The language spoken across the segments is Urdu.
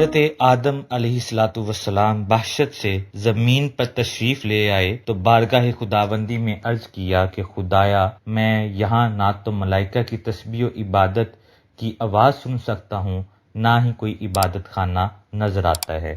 حضرت آدم علیہ السلام وحشت سے زمین پر تشریف لے آئے تو بارگاہ خداوندی میں عرض کیا کہ خدایا، میں یہاں نہ تو ملائکہ کی تسبیح و عبادت کی آواز سن سکتا ہوں، نہ ہی کوئی عبادت خانہ نظر آتا ہے۔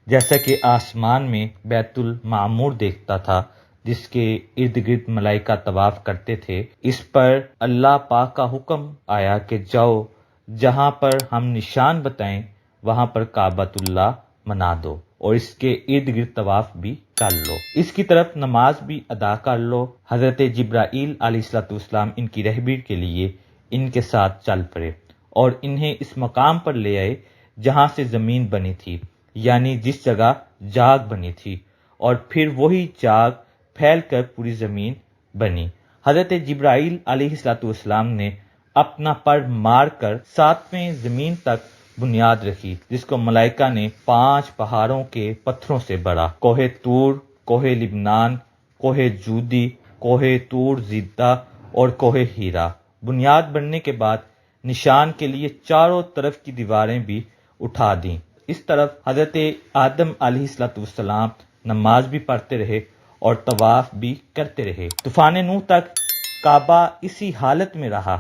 جیسا کہ آسمان میں بیت المعمور دیکھتا تھا جس کے ارد گرد ملائکہ طواف کرتے تھے، اس پر اللہ پاک کا حکم آیا کہ جاؤ، جہاں پر ہم نشان بتائیں وہاں پر کعبۃ اللہ بنا دو اور اس کے ارد گرد طواف بھی کر لو، اس کی طرف نماز بھی ادا کر لو۔ حضرت جبرائیل علیہ السلام ان کی رہبری کے لیے ان کے ساتھ چل پڑے اور انہیں اس مقام پر لے آئے جہاں سے زمین بنی تھی، یعنی جس جگہ جاگ بنی تھی، اور پھر وہی جاگ پھیل کر پوری زمین بنی۔ حضرت جبرائیل علیہ السلام نے اپنا پر مار کر 7ویں زمین تک بنیاد رکھی، جس کو ملائکہ نے 5 پہاڑوں کے پتھروں سے بڑھا: کوہ طور، کوہ لبنان، کوہ جودی، کوہ طور زیدہ اور کوہ ہیرا۔ بنیاد بننے کے بعد نشان کے لیے چاروں طرف کی دیواریں بھی اٹھا دیں۔ اس طرف حضرت آدم علیہ السلام نماز بھی پڑھتے رہے اور طواف بھی کرتے رہے۔ طوفان نوح تک کعبہ اسی حالت میں رہا۔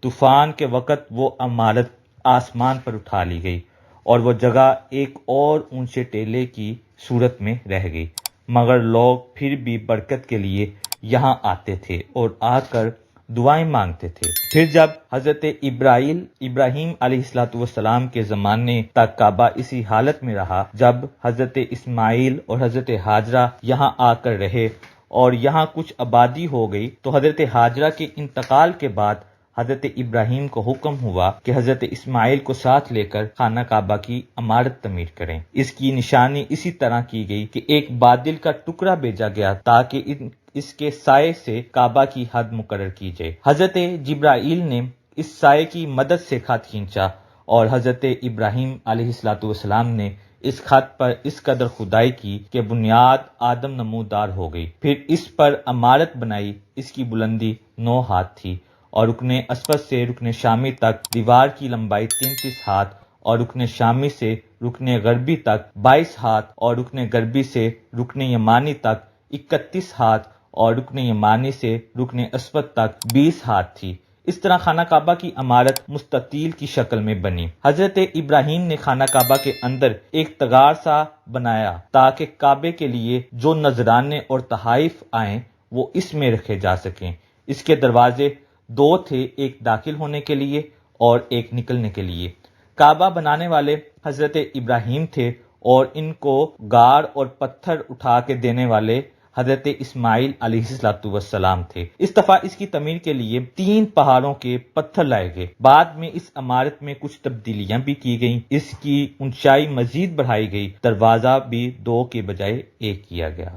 طوفان کے وقت وہ عمارت آسمان پر اٹھا لی گئی اور وہ جگہ ایک اور اونچے ٹیلے کی صورت میں رہ گئی، مگر لوگ پھر بھی برکت کے لیے یہاں آتے تھے اور آ کر دعائیں مانگتے تھے۔ پھر جب حضرت ابراہیم علیہ السلام کے زمانے تک کعبہ اسی حالت میں رہا، جب حضرت اسماعیل اور حضرت ہاجرہ یہاں آ کر رہے اور یہاں کچھ آبادی ہو گئی، تو حضرت ہاجرہ کے انتقال کے بعد حضرت ابراہیم کو حکم ہوا کہ حضرت اسماعیل کو ساتھ لے کر خانہ کعبہ کی عمارت تعمیر کریں۔ اس کی نشانی اسی طرح کی گئی کہ ایک بادل کا ٹکڑا بھیجا گیا تاکہ اس کے سائے سے کعبہ کی حد مقرر کی جائے۔ حضرت جبرائیل نے اس سائے کی مدد سے خط کھینچا اور حضرت ابراہیم علیہ السلام نے اس خط پر اس قدر کھدائی کی کہ بنیاد آدم نمودار ہو گئی۔ پھر اس پر عمارت بنائی۔ اس کی بلندی 9 ہاتھ تھی اور رکن اسود سے رکن شامی تک دیوار کی لمبائی 33 ہاتھ اور رکن شامی سے رکن غربی تک 22 ہاتھ اور رکن غربی سے رکن یمانی تک 31 ہاتھ اور رکن یمانی سے رکن اسود تک 20 ہاتھ تھی۔ اس طرح خانہ کعبہ کی عمارت مستطیل کی شکل میں بنی۔ حضرت ابراہیم نے خانہ کعبہ کے اندر ایک تغار سا بنایا تاکہ کعبے کے لیے جو نذرانے اور تحائف آئیں وہ اس میں رکھے جا سکیں۔ اس کے دروازے 2 تھے، ایک داخل ہونے کے لیے اور ایک نکلنے کے لیے۔ کعبہ بنانے والے حضرت ابراہیم تھے اور ان کو غار اور پتھر اٹھا کے دینے والے حضرت اسماعیل علیہ السلام تھے۔ اس دفعہ اس کی تعمیر کے لیے 3 پہاڑوں کے پتھر لائے گئے۔ بعد میں اس عمارت میں کچھ تبدیلیاں بھی کی گئیں۔ اس کی اونچائی مزید بڑھائی گئی، دروازہ بھی 2 کے بجائے 1 کیا گیا۔